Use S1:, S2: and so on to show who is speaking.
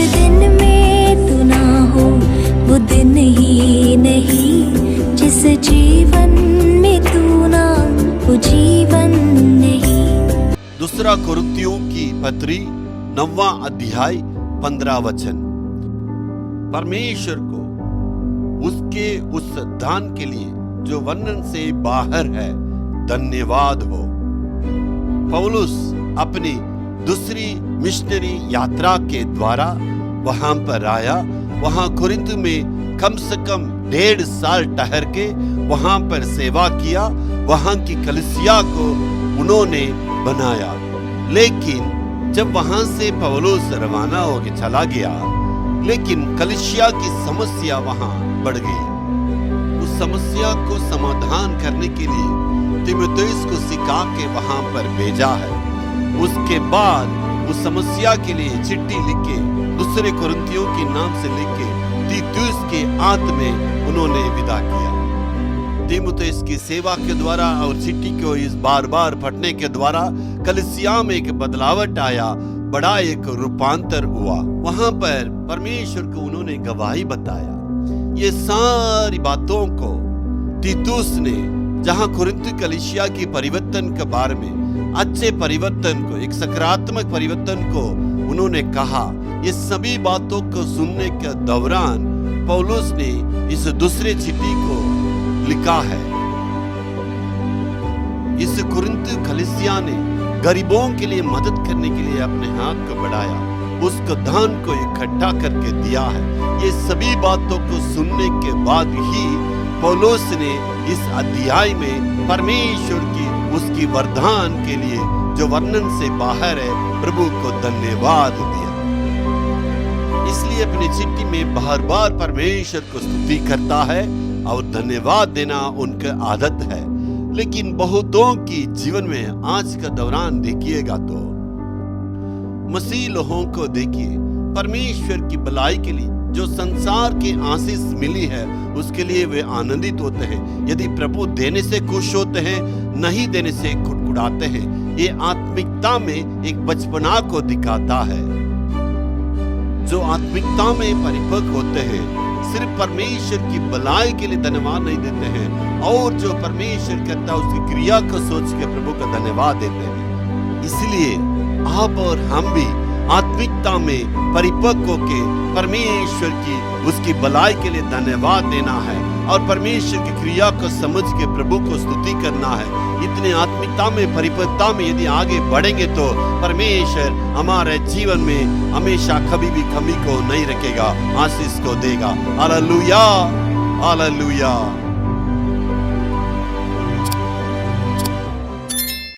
S1: दिन में तू ना हो वो दिन ही नहीं, जिस जीवन में तू ना वो जीवन नहीं।
S2: दूसरा कुरिन्थियों की पत्री 9वां अध्याय 15 वचन। परमेश्वर को उसके उस दान के लिए जो वर्णन से बाहर है धन्यवाद हो। पौलुस अपनी दूसरी मिशनरी यात्रा के द्वारा वहां पर आया। वहां कुरिन्थ में कम से कम 1.5 साल ठहर के वहां पर सेवा किया। वहां की कलीसिया को उन्होंने बनाया। लेकिन जब वहां से पौलुस रवाना होकर चला गया, लेकिन कलीसिया की समस्या वहां बढ़ गई। उस समस्या को समाधान करने के लिए तीमुथियुस को सिखा के वहां पर भेजा है। उसके बाद उस समस्या के लिए चिट्ठी लिख के दूसरे कुरिन्थियों के नाम से लिख के तीमुथियुस के हाथ में उन्होंने विदा किया। तीमुथियुस की सेवा के द्वारा और चिट्ठी को इस बार बार पढ़ने के द्वारा कलीसिया में एक बदलावट आया, बड़ा एक रूपांतर हुआ। वहां पर परमेश्वर को उन्होंने गवाही बताया। ये सारी बातों को तीतुस ने, जहां कुरिन्थ कलीसिया की परिवर्तन के बारे में, अच्छे परिवर्तन को, एक सकारात्मक परिवर्तन को उन्होंने कहा। ये सभी बातों को सुनने के दौरान पौलुस ने इस दूसरे चिट्ठी को लिखा है। इस कुरिन्थ कलीसिया ने गरीबों के लिए मदद करने के लिए अपने हाथ को बढ़ाया, उसको दान को इकट्ठा करके दिया है। ये सभी बातों को सुनने के बाद ही पौलुस ने इस अध्याय में परमेश्वर की उसकी वरदान के लिए जो वर्णन से बाहर है प्रभु को धन्यवाद दिया। इसलिए अपनी चिट्ठी में बार बार परमेश्वर को स्तुति करता है और धन्यवाद देना उनकी आदत है। लेकिन बहुतों की जीवन में आज का दौरान देखिएगा तो मसीह लोगों को देखिए, परमेश्वर की भलाई के लिए जो संसार की आशीष मिली है उसके लिए वे आनंदित होते हैं। यदि प्रभु देने से खुश होते हैं, नहीं देने से कुड़कुड़ाते हैं। ये आत्मिकता में एक बचपना को दिखाता है। जो आत्मिकता में परिपक्व होते हैं सिर्फ परमेश्वर की भलाई के लिए धन्यवाद नहीं देते हैं, और जो परमेश्वर करता है उसकी क्रिया को सोच के प्रभु का धन्यवाद देते हैं। इसलिए आप और हम भी आत्मिकता में परिपक्व होके परमेश्वर की उसकी भलाई के लिए धन्यवाद देना है और परमेश्वर की क्रिया को समझ के प्रभु को स्तुति करना है। इतने आत्मिकता में, परिपक्वता में यदि आगे बढ़ेंगे तो परमेश्वर हमारे जीवन में हमेशा कभी भी कमी को नहीं रखेगा, आशीष को देगा। Hallelujah, hallelujah.